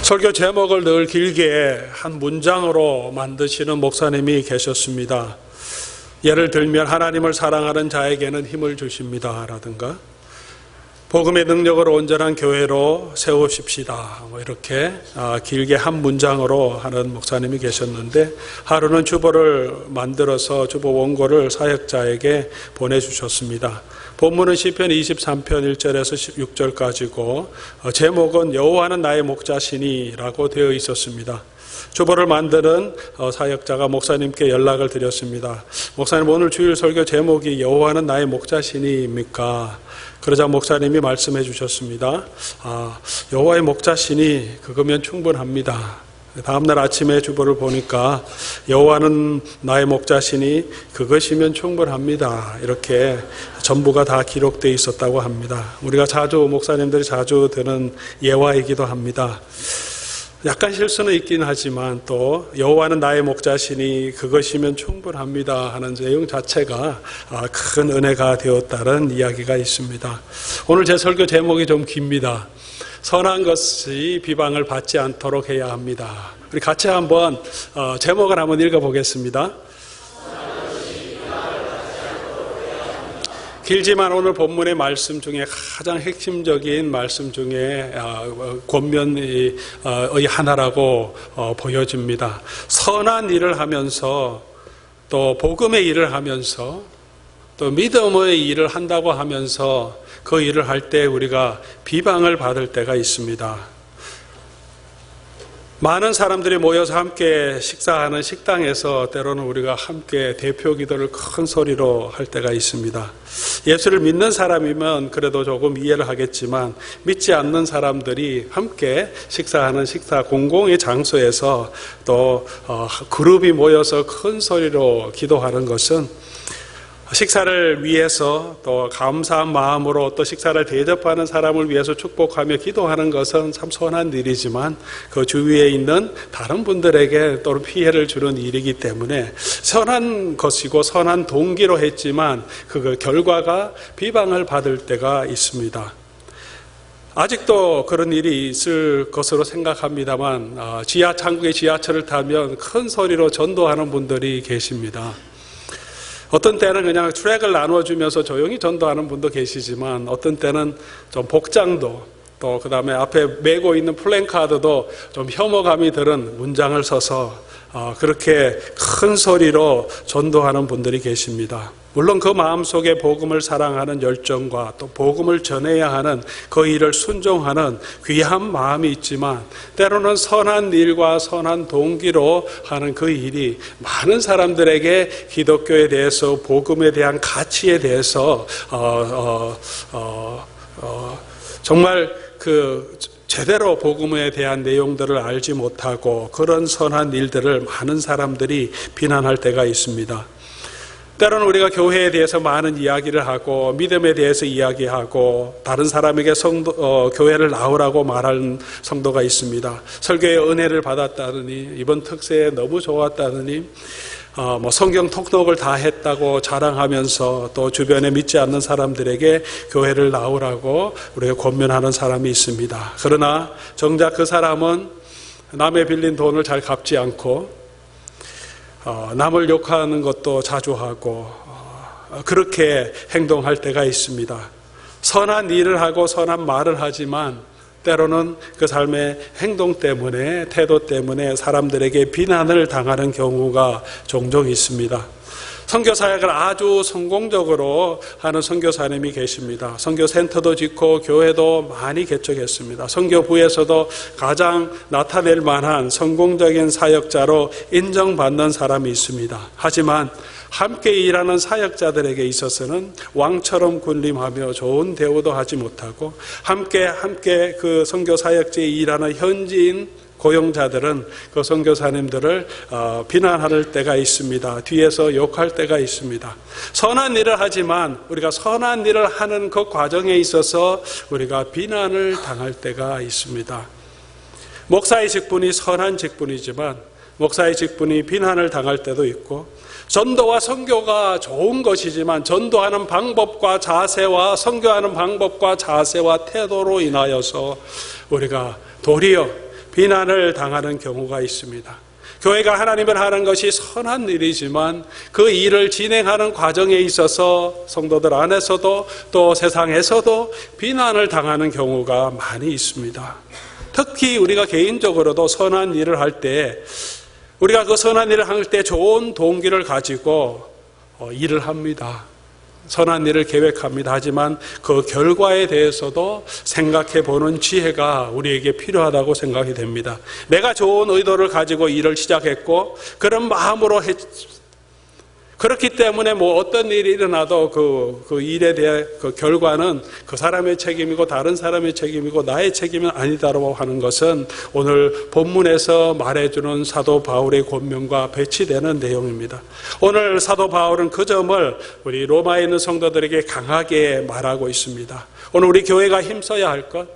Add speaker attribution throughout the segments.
Speaker 1: 설교 제목을 늘 길게 한 문장으로 만드시는 목사님이 계셨습니다. 예를 들면 하나님을 사랑하는 자에게는 힘을 주십니다 라든가 복음의 능력으로 온전한 교회로 세우십시다 이렇게 길게 한 문장으로 하는 목사님이 계셨는데 하루는 주보를 만들어서 주보 원고를 사역자에게 보내주셨습니다. 본문은 시편 23편 1절에서 6절까지고 제목은 여호와는 나의 목자시니 라고 되어 있었습니다. 주보를 만드는 사역자가 목사님께 연락을 드렸습니다. 목사님, 오늘 주일 설교 제목이 여호와는 나의 목자시니입니까? 그러자 목사님이 말씀해 주셨습니다. 여호와의 목자시니 그거면 충분합니다. 다음날 아침에 주보를 보니까 여호와는 나의 목자시니 그것이면 충분합니다. 이렇게 전부가 다 기록되어 있었다고 합니다. 우리가 목사님들이 자주 드는 예화이기도 합니다. 약간 실수는 있긴 하지만 또 여호와는 나의 목자시니 그것이면 충분합니다 하는 내용 자체가 큰 은혜가 되었다는 이야기가 있습니다. 오늘 제 설교 제목이 좀 깁니다. 선한 것이 비방을 받지 않도록 해야 합니다. 우리 같이 한번 제목을 한번 읽어보겠습니다. 길지만 오늘 본문의 말씀 중에 가장 핵심적인 말씀 중에 권면의 하나라고 보여집니다. 선한 일을 하면서 또 복음의 일을 하면서 또 믿음의 일을 한다고 하면서 그 일을 할 때 우리가 비방을 받을 때가 있습니다. 많은 사람들이 모여서 함께 식사하는 식당에서 때로는 우리가 함께 대표 기도를 큰 소리로 할 때가 있습니다. 예수를 믿는 사람이면 그래도 조금 이해를 하겠지만 믿지 않는 사람들이 함께 식사하는 공공의 장소에서 또 그룹이 모여서 큰 소리로 기도하는 것은 식사를 위해서 또 감사한 마음으로 또 식사를 대접하는 사람을 위해서 축복하며 기도하는 것은 참 선한 일이지만 그 주위에 있는 다른 분들에게 또 피해를 주는 일이기 때문에 선한 것이고 선한 동기로 했지만 그 결과가 비방을 받을 때가 있습니다. 아직도 그런 일이 있을 것으로 생각합니다만 한국의 지하철을 타면 큰 소리로 전도하는 분들이 계십니다. 어떤 때는 그냥 트랙을 나눠주면서 조용히 전도하는 분도 계시지만 어떤 때는 좀 복장도 또 그 다음에 앞에 메고 있는 플랜카드도 좀 혐오감이 들은 문장을 써서 그렇게 큰 소리로 전도하는 분들이 계십니다. 물론 그 마음속에 복음을 사랑하는 열정과 또 복음을 전해야 하는 그 일을 순종하는 귀한 마음이 있지만 때로는 선한 일과 선한 동기로 하는 그 일이 많은 사람들에게 기독교에 대해서 복음에 대한 가치에 대해서 정말 제대로 복음에 대한 내용들을 알지 못하고 그런 선한 일들을 많은 사람들이 비난할 때가 있습니다. 때로는 우리가 교회에 대해서 많은 이야기를 하고 믿음에 대해서 이야기하고 다른 사람에게 교회를 나오라고 말하는 성도가 있습니다. 설교의 은혜를 받았다느니 이번 특세에 너무 좋았다느니 성경 통독을 다 했다고 자랑하면서 또 주변에 믿지 않는 사람들에게 교회를 나오라고 우리가 권면하는 사람이 있습니다. 그러나 정작 그 사람은 남의 빌린 돈을 잘 갚지 않고 남을 욕하는 것도 자주 하고 그렇게 행동할 때가 있습니다. 선한 일을 하고 선한 말을 하지만 때로는 그 삶의 행동 때문에 태도 때문에 사람들에게 비난을 당하는 경우가 종종 있습니다. 선교사역을 아주 성공적으로 하는 선교사님이 계십니다. 선교센터도 짓고 교회도 많이 개척했습니다. 선교부에서도 가장 나타낼 만한 성공적인 사역자로 인정받는 사람이 있습니다. 하지만 함께 일하는 사역자들에게 있어서는 왕처럼 군림하며 좋은 대우도 하지 못하고 함께 그 선교 사역지에 일하는 현지인 고용자들은 그 선교사님들을 비난할 때가 있습니다. 뒤에서 욕할 때가 있습니다. 선한 일을 하지만 우리가 선한 일을 하는 그 과정에 있어서 우리가 비난을 당할 때가 있습니다. 목사의 직분이 선한 직분이지만 목사의 직분이 비난을 당할 때도 있고 전도와 선교가 좋은 것이지만 전도하는 방법과 자세와 선교하는 방법과 자세와 태도로 인하여서 우리가 도리어 비난을 당하는 경우가 있습니다. 교회가 하나님을 하는 것이 선한 일이지만 그 일을 진행하는 과정에 있어서 성도들 안에서도 또 세상에서도 비난을 당하는 경우가 많이 있습니다. 특히 우리가 개인적으로도 선한 일을 할 때 우리가 그 선한 일을 할 때 좋은 동기를 가지고 일을 합니다. 선한 일을 계획합니다. 하지만 그 결과에 대해서도 생각해 보는 지혜가 우리에게 필요하다고 생각이 됩니다. 내가 좋은 의도를 가지고 일을 시작했고 그런 마음으로 그렇기 때문에 어떤 일이 일어나도 그 일에 대한 그 결과는 그 사람의 책임이고 다른 사람의 책임이고 나의 책임은 아니다라고 하는 것은 오늘 본문에서 말해주는 사도 바울의 권면과 배치되는 내용입니다. 오늘 사도 바울은 그 점을 우리 로마에 있는 성도들에게 강하게 말하고 있습니다. 오늘 우리 교회가 힘써야 할 것,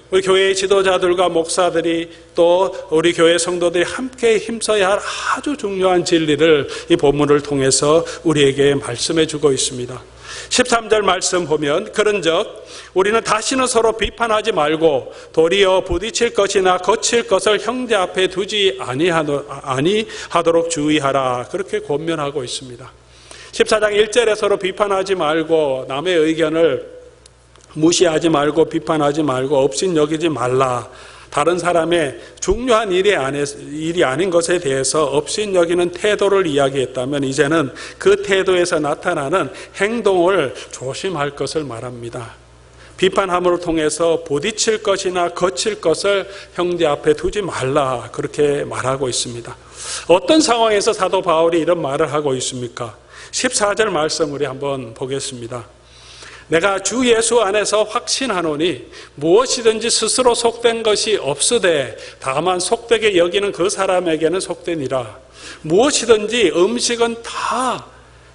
Speaker 1: 우리 교회의 지도자들과 목사들이 또 우리 교회 성도들이 함께 힘써야 할 아주 중요한 진리를 이 본문을 통해서 우리에게 말씀해 주고 있습니다. 13절 말씀 보면 그런즉 우리는 다시는 서로 비판하지 말고 도리어 부딪힐 것이나 거칠 것을 형제 앞에 두지 아니하도록 주의하라. 그렇게 권면하고 있습니다. 14장 1절에 서로 비판하지 말고 남의 의견을 무시하지 말고 비판하지 말고 업신여기지 말라. 다른 사람의 중요한 일이 아닌 것에 대해서 업신여기는 태도를 이야기했다면 이제는 그 태도에서 나타나는 행동을 조심할 것을 말합니다. 비판함을 통해서 부딪힐 것이나 거칠 것을 형제 앞에 두지 말라. 그렇게 말하고 있습니다. 어떤 상황에서 사도 바울이 이런 말을 하고 있습니까? 14절 말씀 우리 한번 보겠습니다. 내가 주 예수 안에서 확신하노니 무엇이든지 스스로 속된 것이 없으되 다만 속되게 여기는 그 사람에게는 속되니라. 무엇이든지 음식은 다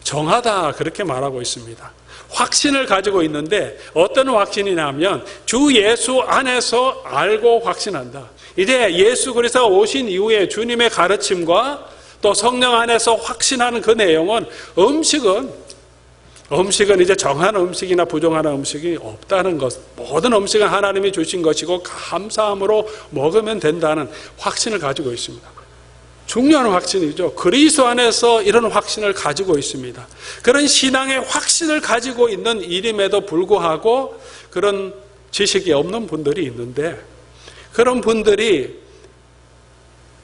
Speaker 1: 정하다. 그렇게 말하고 있습니다. 확신을 가지고 있는데 어떤 확신이냐면 주 예수 안에서 알고 확신한다. 이제 예수 그리스도가 오신 이후에 주님의 가르침과 또 성령 안에서 확신하는 그 내용은 음식은 이제 정한 음식이나 부정한 음식이 없다는 것. 모든 음식은 하나님이 주신 것이고 감사함으로 먹으면 된다는 확신을 가지고 있습니다. 중요한 확신이죠. 그리스도 안에서 이런 확신을 가지고 있습니다. 그런 신앙의 확신을 가지고 있는 일임에도 불구하고 그런 지식이 없는 분들이 있는데 그런 분들이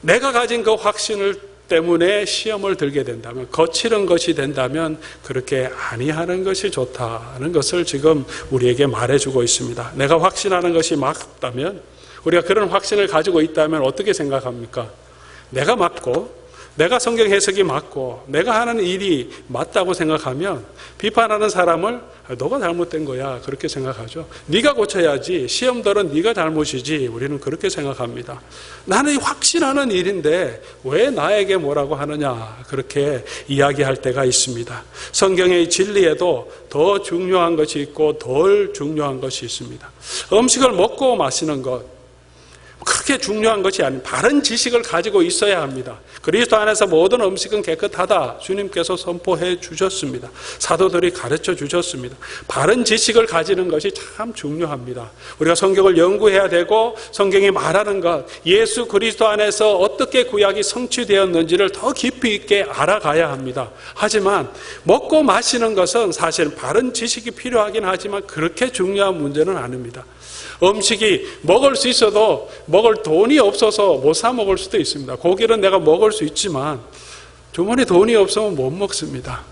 Speaker 1: 내가 가진 그 확신을 때문에 시험을 들게 된다면 거칠은 것이 된다면 그렇게 아니하는 것이 좋다는 것을 지금 우리에게 말해주고 있습니다. 내가 확신하는 것이 맞다면 우리가 그런 확신을 가지고 있다면 어떻게 생각합니까? 내가 맞고 내가 성경 해석이 맞고 내가 하는 일이 맞다고 생각하면 비판하는 사람을 너가 잘못된 거야 그렇게 생각하죠. 네가 고쳐야지, 시험들은 네가 잘못이지, 우리는 그렇게 생각합니다. 나는 확신하는 일인데 왜 나에게 뭐라고 하느냐 그렇게 이야기할 때가 있습니다. 성경의 진리에도 더 중요한 것이 있고 덜 중요한 것이 있습니다. 음식을 먹고 마시는 것 그렇게 중요한 것이 아닌 바른 지식을 가지고 있어야 합니다. 그리스도 안에서 모든 음식은 깨끗하다. 주님께서 선포해 주셨습니다. 사도들이 가르쳐 주셨습니다. 바른 지식을 가지는 것이 참 중요합니다. 우리가 성경을 연구해야 되고 성경이 말하는 것, 예수 그리스도 안에서 어떻게 구약이 성취되었는지를 더 깊이 있게 알아가야 합니다. 하지만 먹고 마시는 것은 사실 바른 지식이 필요하긴 하지만 그렇게 중요한 문제는 아닙니다. 음식이 먹을 수 있어도 먹을 돈이 없어서 못 사 먹을 수도 있습니다. 고기는 내가 먹을 수 있지만 주머니 돈이 없으면 못 먹습니다.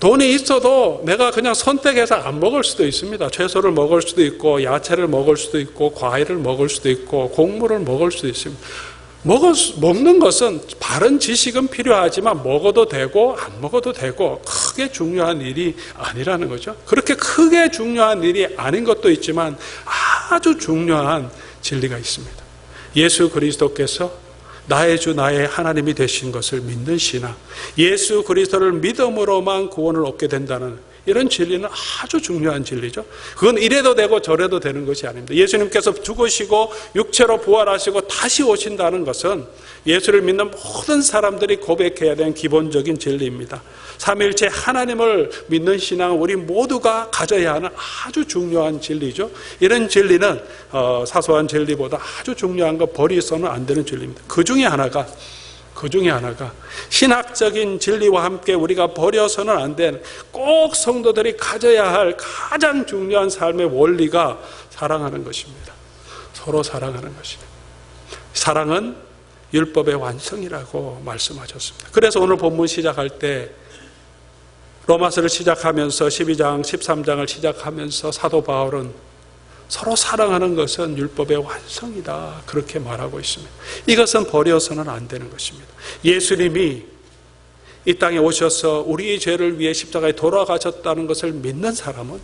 Speaker 1: 돈이 있어도 내가 그냥 선택해서 안 먹을 수도 있습니다. 채소를 먹을 수도 있고 야채를 먹을 수도 있고 과일을 먹을 수도 있고 곡물을 먹을 수도 있습니다. 먹는 것은 바른 지식은 필요하지만 먹어도 되고 안 먹어도 되고 크게 중요한 일이 아니라는 거죠. 그렇게 크게 중요한 일이 아닌 것도 있지만 아주 중요한 진리가 있습니다. 예수 그리스도께서 나의 주 나의 하나님이 되신 것을 믿는 신앙, 예수 그리스도를 믿음으로만 구원을 얻게 된다는 이런 진리는 아주 중요한 진리죠. 그건 이래도 되고 저래도 되는 것이 아닙니다. 예수님께서 죽으시고 육체로 부활하시고 다시 오신다는 것은 예수를 믿는 모든 사람들이 고백해야 되는 기본적인 진리입니다. 삼위일체 하나님을 믿는 신앙은 우리 모두가 가져야 하는 아주 중요한 진리죠. 이런 진리는 사소한 진리보다 아주 중요한 거 버리서는 안 되는 진리입니다. 그 중에 하나가 신학적인 진리와 함께 우리가 버려서는 안 되는 꼭 성도들이 가져야 할 가장 중요한 삶의 원리가 사랑하는 것입니다. 서로 사랑하는 것입니다. 사랑은 율법의 완성이라고 말씀하셨습니다. 그래서 오늘 본문 시작할 때 로마서를 시작하면서 12장, 13장을 시작하면서 사도 바울은 서로 사랑하는 것은 율법의 완성이다, 그렇게 말하고 있습니다. 이것은 버려서는 안 되는 것입니다. 예수님이 이 땅에 오셔서 우리의 죄를 위해 십자가에 돌아가셨다는 것을 믿는 사람은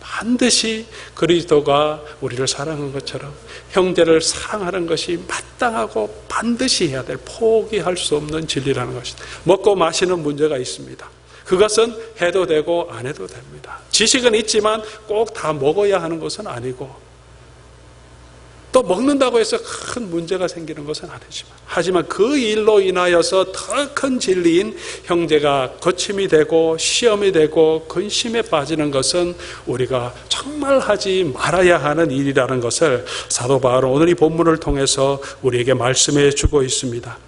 Speaker 1: 반드시 그리스도가 우리를 사랑한 것처럼 형제를 사랑하는 것이 마땅하고 반드시 해야 될, 포기할 수 없는 진리라는 것입니다. 먹고 마시는 문제가 있습니다. 그것은 해도 되고 안 해도 됩니다. 지식은 있지만 꼭 다 먹어야 하는 것은 아니고, 또 먹는다고 해서 큰 문제가 생기는 것은 아니지만, 하지만 그 일로 인하여서 더 큰 진리인 형제가 거침이 되고 시험이 되고 근심에 빠지는 것은 우리가 정말 하지 말아야 하는 일이라는 것을 사도 바울은 오늘 이 본문을 통해서 우리에게 말씀해 주고 있습니다.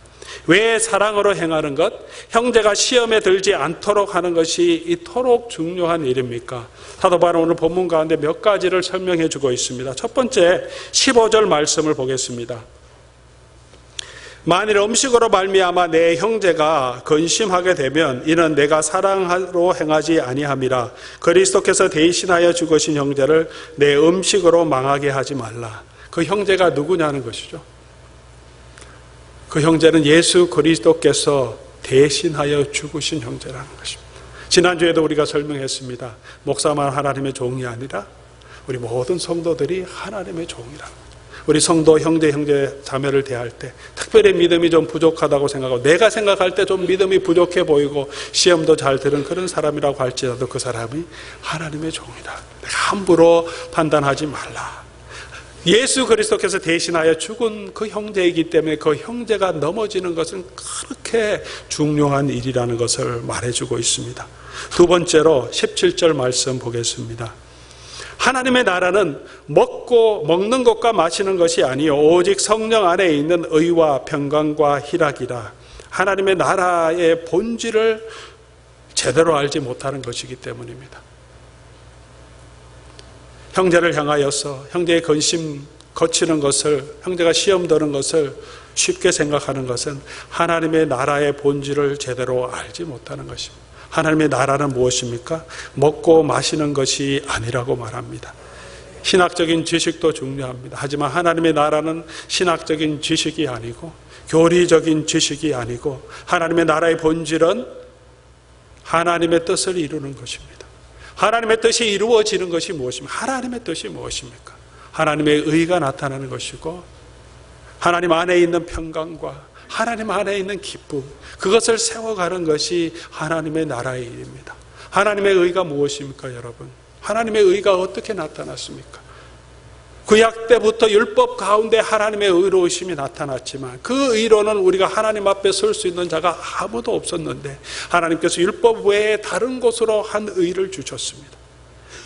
Speaker 1: 왜 사랑으로 행하는 것, 형제가 시험에 들지 않도록 하는 것이 이토록 중요한 일입니까? 사도 바울은 오늘 본문 가운데 몇 가지를 설명해 주고 있습니다. 첫 번째 15절 말씀을 보겠습니다. 만일 음식으로 말미암아 내 형제가 근심하게 되면 이는 내가 사랑으로 행하지 아니함이라. 그리스도께서 대신하여 죽으신 형제를 내 음식으로 망하게 하지 말라. 그 형제가 누구냐는 것이죠. 그 형제는 예수 그리스도께서 대신하여 죽으신 형제라는 것입니다. 지난주에도 우리가 설명했습니다. 목사만 하나님의 종이 아니라 우리 모든 성도들이 하나님의 종이라는 거죠. 우리 성도 형제 자매를 대할 때 특별히 믿음이 좀 부족하다고 생각하고, 내가 생각할 때 좀 믿음이 부족해 보이고 시험도 잘 들은 그런 사람이라고 할지라도 그 사람이 하나님의 종이다. 내가 함부로 판단하지 말라. 예수 그리스도께서 대신하여 죽은 그 형제이기 때문에 그 형제가 넘어지는 것은 그렇게 중요한 일이라는 것을 말해주고 있습니다. 두 번째로 17절 말씀 보겠습니다. 하나님의 나라는 먹는 것과 마시는 것이 아니요 오직 성령 안에 있는 의와 평강과 희락이라. 하나님의 나라의 본질을 제대로 알지 못하는 것이기 때문입니다. 형제를 향하여서 형제의 근심 거치는 것을, 형제가 시험 드는 것을 쉽게 생각하는 것은 하나님의 나라의 본질을 제대로 알지 못하는 것입니다. 하나님의 나라는 무엇입니까? 먹고 마시는 것이 아니라고 말합니다. 신학적인 지식도 중요합니다. 하지만 하나님의 나라는 신학적인 지식이 아니고 교리적인 지식이 아니고, 하나님의 나라의 본질은 하나님의 뜻을 이루는 것입니다. 하나님의 뜻이 이루어지는 것이 무엇입니까? 하나님의 뜻이 무엇입니까? 하나님의 의가 나타나는 것이고, 하나님 안에 있는 평강과 하나님 안에 있는 기쁨, 그것을 세워가는 것이 하나님의 나라의 일입니다. 하나님의 의가 무엇입니까, 여러분? 하나님의 의가 어떻게 나타났습니까? 구약 때부터 율법 가운데 하나님의 의로우심이 나타났지만 그 의로는 우리가 하나님 앞에 설 수 있는 자가 아무도 없었는데 하나님께서 율법 외에 다른 곳으로 한 의를 주셨습니다.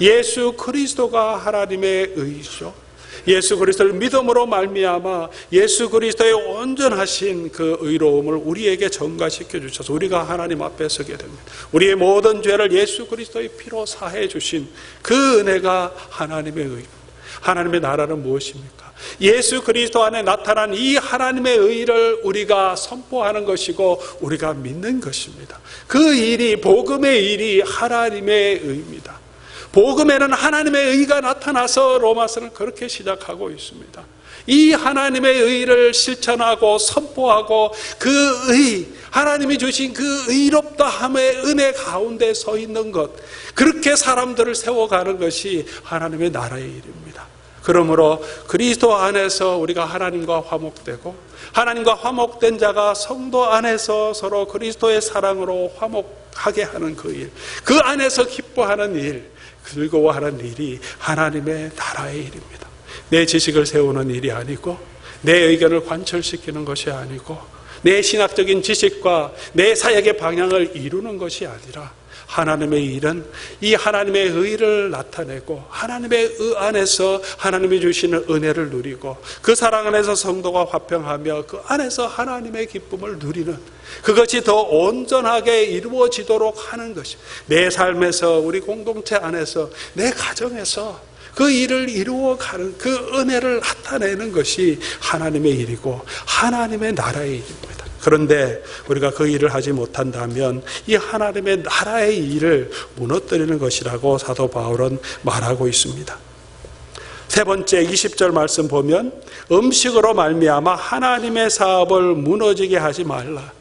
Speaker 1: 예수 그리스도가 하나님의 의이죠. 예수 그리스도를 믿음으로 말미암아 예수 그리스도의 온전하신 그 의로움을 우리에게 전가시켜 주셔서 우리가 하나님 앞에 서게 됩니다. 우리의 모든 죄를 예수 그리스도의 피로 사해 주신 그 은혜가 하나님의 의입니다. 하나님의 나라는 무엇입니까? 예수 그리스도 안에 나타난 이 하나님의 의를 우리가 선포하는 것이고 우리가 믿는 것입니다. 그 일이, 복음의 일이 하나님의 의입니다. 복음에는 하나님의 의가 나타나서 로마서는 그렇게 시작하고 있습니다. 이 하나님의 의를 실천하고 선포하고 그 의, 하나님이 주신 그 의롭다함의 은혜 가운데 서 있는 것, 그렇게 사람들을 세워가는 것이 하나님의 나라의 일입니다. 그러므로 그리스도 안에서 우리가 하나님과 화목되고 하나님과 화목된 자가 성도 안에서 서로 그리스도의 사랑으로 화목 하게 하는 그 일, 그 안에서 기뻐하는 일, 즐거워하는 일이 하나님의 나라의 일입니다. 내 지식을 세우는 일이 아니고, 내 의견을 관철시키는 것이 아니고, 내 신학적인 지식과 내 사역의 방향을 이루는 것이 아니라, 하나님의 일은 이 하나님의 의를 나타내고 하나님의 의 안에서 하나님이 주시는 은혜를 누리고 그 사랑 안에서 성도가 화평하며 그 안에서 하나님의 기쁨을 누리는, 그것이 더 온전하게 이루어지도록 하는 것이, 내 삶에서, 우리 공동체 안에서, 내 가정에서 그 일을 이루어가는 그 은혜를 나타내는 것이 하나님의 일이고 하나님의 나라의 일입니다. 그런데 우리가 그 일을 하지 못한다면 이 하나님의 나라의 일을 무너뜨리는 것이라고 사도 바울은 말하고 있습니다. 세 번째 20절 말씀 보면 음식으로 말미암아 하나님의 사업을 무너지게 하지 말라.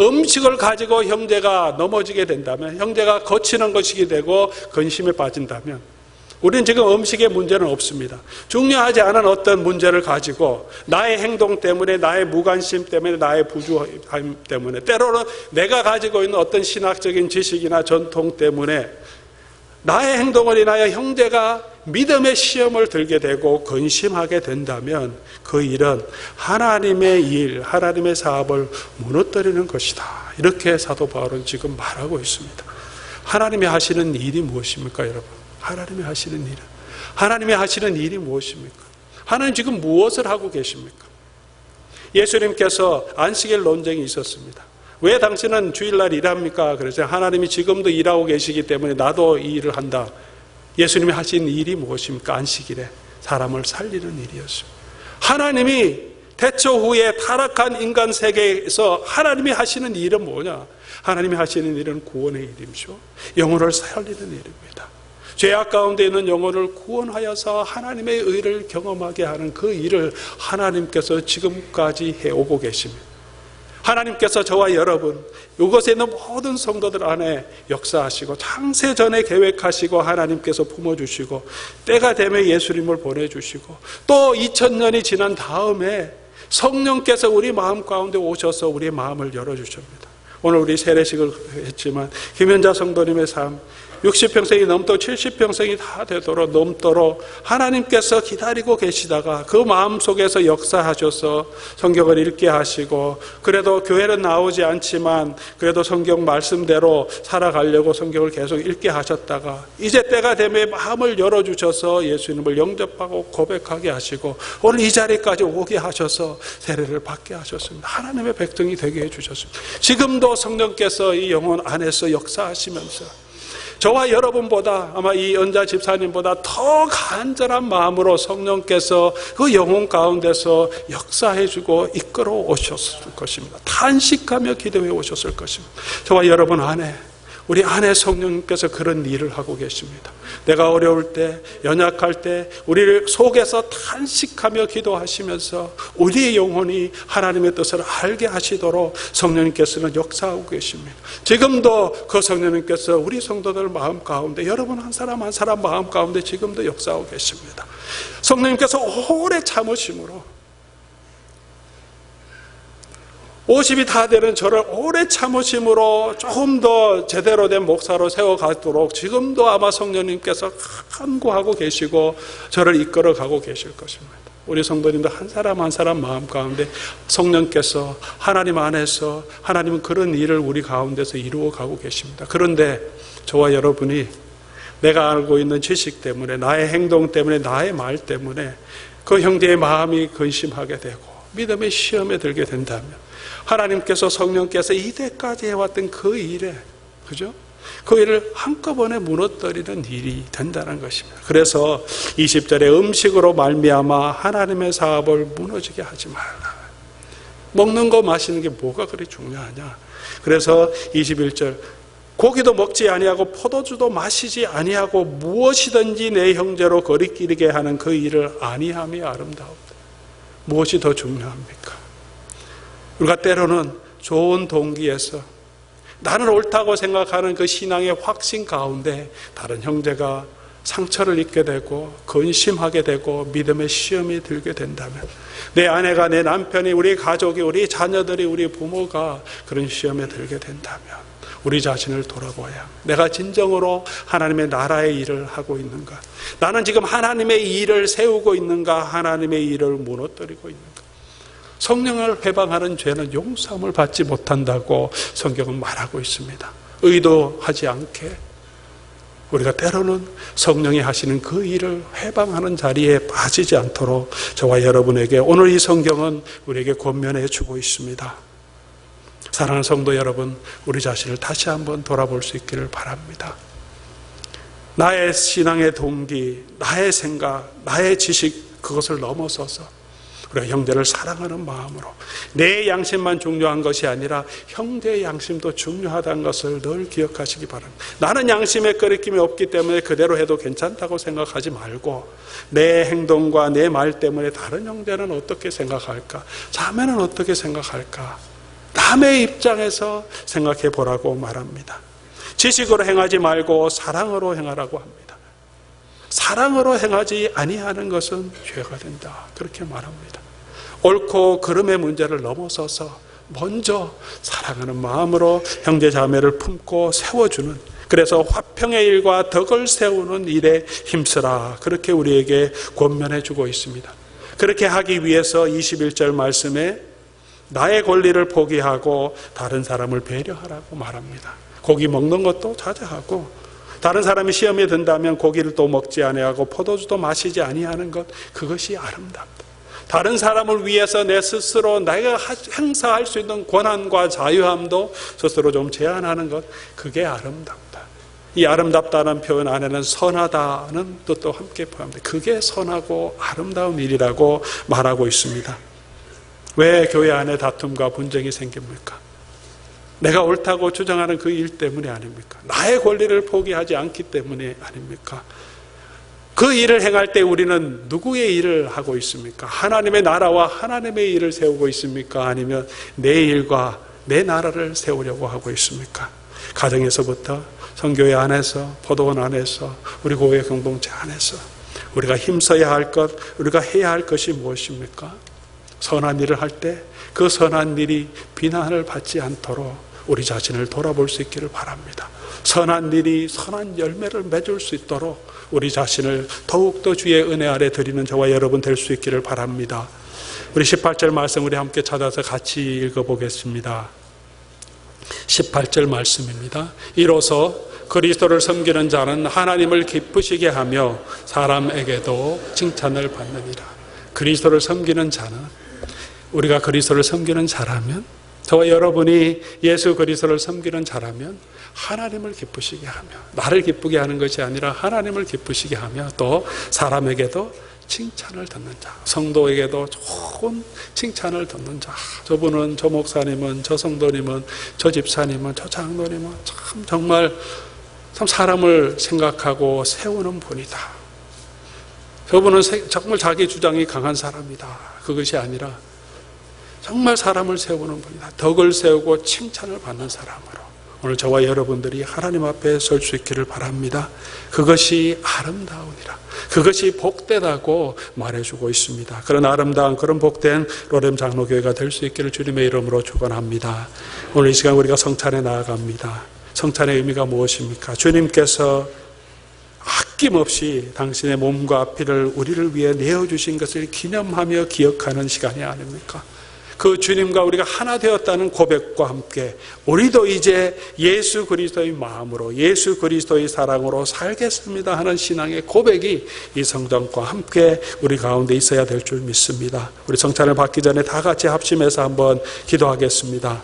Speaker 1: 음식을 가지고 형제가 넘어지게 된다면, 형제가 거치는 것이게 되고 근심에 빠진다면, 우리는 지금 음식의 문제는 없습니다. 중요하지 않은 어떤 문제를 가지고 나의 행동 때문에, 나의 무관심 때문에, 나의 부주함 때문에, 때로는 내가 가지고 있는 어떤 신학적인 지식이나 전통 때문에 나의 행동을 인하여 형제가 믿음의 시험을 들게 되고 근심하게 된다면 그 일은 하나님의 일, 하나님의 사업을 무너뜨리는 것이다. 이렇게 사도 바울은 지금 말하고 있습니다. 하나님이 하시는 일이 무엇입니까, 여러분? 하나님이 하시는 일은, 하나님이 하시는 일이 무엇입니까? 하나님 지금 무엇을 하고 계십니까? 예수님께서 안식일 논쟁이 있었습니다. 왜 당신은 주일날 일합니까? 그래서 하나님이 지금도 일하고 계시기 때문에 나도 이 일을 한다. 예수님이 하신 일이 무엇입니까? 안식일에 사람을 살리는 일이었습니다. 하나님이 태초 후에 타락한 인간 세계에서 하나님이 하시는 일은 뭐냐? 하나님이 하시는 일은 구원의 일이죠. 영혼을 살리는 일입니다. 죄악 가운데 있는 영혼을 구원하여서 하나님의 의를 경험하게 하는 그 일을 하나님께서 지금까지 해오고 계십니다. 하나님께서 저와 여러분, 이곳에 있는 모든 성도들 안에 역사하시고 창세전에 계획하시고 하나님께서 품어주시고 때가 되면 예수님을 보내주시고 또 2000년이 지난 다음에 성령께서 우리 마음 가운데 오셔서 우리의 마음을 열어주십니다. 오늘 우리 세례식을 했지만 김현자 성도님의 삶, 60평생이 넘도록 70평생이 다 되도록 넘도록 하나님께서 기다리고 계시다가 그 마음속에서 역사하셔서 성경을 읽게 하시고, 그래도 교회는 나오지 않지만 그래도 성경 말씀대로 살아가려고 성경을 계속 읽게 하셨다가 이제 때가 되면 마음을 열어주셔서 예수님을 영접하고 고백하게 하시고 오늘 이 자리까지 오게 하셔서 세례를 받게 하셨습니다. 하나님의 백성이 되게 해주셨습니다. 지금도 성령께서 이 영혼 안에서 역사하시면서 저와 여러분보다, 아마 이 연자 집사님보다 더 간절한 마음으로 성령께서 그 영혼 가운데서 역사해주고 이끌어 오셨을 것입니다. 탄식하며 기도해 오셨을 것입니다. 저와 여러분 안에, 우리 안에 성령님께서 그런 일을 하고 계십니다. 내가 어려울 때, 연약할 때 우리를 속에서 탄식하며 기도하시면서 우리의 영혼이 하나님의 뜻을 알게 하시도록 성령님께서는 역사하고 계십니다. 지금도 그 성령님께서 우리 성도들 마음 가운데, 여러분 한 사람 한 사람 마음 가운데 지금도 역사하고 계십니다. 성령님께서 오래 참으심으로 50이 다 되는 저를 오래 참으심으로 조금 더 제대로 된 목사로 세워가도록 지금도 아마 성령님께서 간구하고 계시고 저를 이끌어가고 계실 것입니다. 우리 성도님들 한 사람 한 사람 마음 가운데 성령께서 하나님 안에서, 하나님은 그런 일을 우리 가운데서 이루어가고 계십니다. 그런데 저와 여러분이 내가 알고 있는 지식 때문에, 나의 행동 때문에, 나의 말 때문에 그 형제의 마음이 근심하게 되고 믿음의 시험에 들게 된다면 하나님께서, 성령께서 이때까지 해왔던 그 일에, 그죠? 그 일을 한꺼번에 무너뜨리는 일이 된다는 것입니다. 그래서 20절에 음식으로 말미암아 하나님의 사업을 무너지게 하지 말라. 먹는 거 마시는 게 뭐가 그리 중요하냐? 그래서 21절, 고기도 먹지 아니하고 포도주도 마시지 아니하고 무엇이든지 내 형제로 거리끼리게 하는 그 일을 아니함이 아름다우다. 무엇이 더 중요합니까? 우리가 때로는 좋은 동기에서 나는 옳다고 생각하는 그 신앙의 확신 가운데 다른 형제가 상처를 입게 되고 근심하게 되고 믿음의 시험이 들게 된다면, 내 아내가, 내 남편이, 우리 가족이, 우리 자녀들이, 우리 부모가 그런 시험에 들게 된다면 우리 자신을 돌아보아야 내가 진정으로 하나님의 나라의 일을 하고 있는가? 나는 지금 하나님의 일을 세우고 있는가? 하나님의 일을 무너뜨리고 있는가? 성령을 회방하는 죄는 용서함을 받지 못한다고 성경은 말하고 있습니다. 의도하지 않게 우리가 때로는 성령이 하시는 그 일을 회방하는 자리에 빠지지 않도록 저와 여러분에게 오늘 이 성경은 우리에게 권면해 주고 있습니다. 사랑하는 성도 여러분, 우리 자신을 다시 한번 돌아볼 수 있기를 바랍니다. 나의 신앙의 동기, 나의 생각, 나의 지식, 그것을 넘어서서 우리가 형제를 사랑하는 마음으로 내 양심만 중요한 것이 아니라 형제의 양심도 중요하다는 것을 늘 기억하시기 바랍니다. 나는 양심에 거리낌이 없기 때문에 그대로 해도 괜찮다고 생각하지 말고 내 행동과 내 말 때문에 다른 형제는 어떻게 생각할까? 자매는 어떻게 생각할까? 남의 입장에서 생각해 보라고 말합니다. 지식으로 행하지 말고 사랑으로 행하라고 합니다. 사랑으로 행하지 아니하는 것은 죄가 된다. 그렇게 말합니다. 옳고 그름의 문제를 넘어서서 먼저 사랑하는 마음으로 형제 자매를 품고 세워주는, 그래서 화평의 일과 덕을 세우는 일에 힘쓰라. 그렇게 우리에게 권면해 주고 있습니다. 그렇게 하기 위해서 21절 말씀에 나의 권리를 포기하고 다른 사람을 배려하라고 말합니다. 고기 먹는 것도 자제하고 다른 사람이 시험에 든다면 고기를 또 먹지 아니하고 포도주도 마시지 아니하는 것, 그것이 아름답다. 다른 사람을 위해서 내 스스로 내가 행사할 수 있는 권한과 자유함도 스스로 좀 제한하는 것, 그게 아름답다. 이 아름답다는 표현 안에는 선하다는 뜻도 함께 포함됩니다. 그게 선하고 아름다운 일이라고 말하고 있습니다. 왜 교회 안에 다툼과 분쟁이 생깁니까? 내가 옳다고 주장하는 그 일 때문이 아닙니까? 나의 권리를 포기하지 않기 때문이 아닙니까? 그 일을 행할 때 우리는 누구의 일을 하고 있습니까? 하나님의 나라와 하나님의 일을 세우고 있습니까? 아니면 내 일과 내 나라를 세우려고 하고 있습니까? 가정에서부터 선교회 안에서, 포도원 안에서, 우리 교회 공동체 안에서 우리가 힘써야 할 것, 우리가 해야 할 것이 무엇입니까? 선한 일을 할 때 그 선한 일이 비난을 받지 않도록 우리 자신을 돌아볼 수 있기를 바랍니다. 선한 일이 선한 열매를 맺을 수 있도록 우리 자신을 더욱더 주의 은혜 아래 드리는 저와 여러분 될 수 있기를 바랍니다. 우리 18절 말씀 우리 함께 찾아서 같이 읽어보겠습니다. 18절 말씀입니다. 이로써 그리스도를 섬기는 자는 하나님을 기쁘시게 하며 사람에게도 칭찬을 받느니라. 그리스도를 섬기는 자는, 우리가 그리스도를 섬기는 자라면, 저와 여러분이 예수 그리스도를 섬기는 자라면 하나님을 기쁘시게 하며, 나를 기쁘게 하는 것이 아니라 하나님을 기쁘시게 하며 또 사람에게도 칭찬을 듣는 자, 성도에게도 좋은 칭찬을 듣는 자. 저분은, 저 목사님은, 저 성도님은, 저 집사님은, 저 장로님은 참 정말 사람을 생각하고 세우는 분이다. 저분은 정말 자기 주장이 강한 사람이다. 그것이 아니라 정말 사람을 세우는 분이다. 덕을 세우고 칭찬을 받는 사람으로 오늘 저와 여러분들이 하나님 앞에 설 수 있기를 바랍니다. 그것이 아름다우니라. 그것이 복되다고 말해주고 있습니다. 그런 아름다운, 그런 복된 로렘 장로교회가 될 수 있기를 주님의 이름으로 축원합니다. 오늘 이 시간 우리가 성찬에 나아갑니다. 성찬의 의미가 무엇입니까? 주님께서 아낌없이 당신의 몸과 피를 우리를 위해 내어주신 것을 기념하며 기억하는 시간이 아닙니까? 그 주님과 우리가 하나 되었다는 고백과 함께 우리도 이제 예수 그리스도의 마음으로, 예수 그리스도의 사랑으로 살겠습니다 하는 신앙의 고백이 이 성전과 함께 우리 가운데 있어야 될 줄 믿습니다. 우리 성찬을 받기 전에 다 같이 합심해서 한번 기도하겠습니다.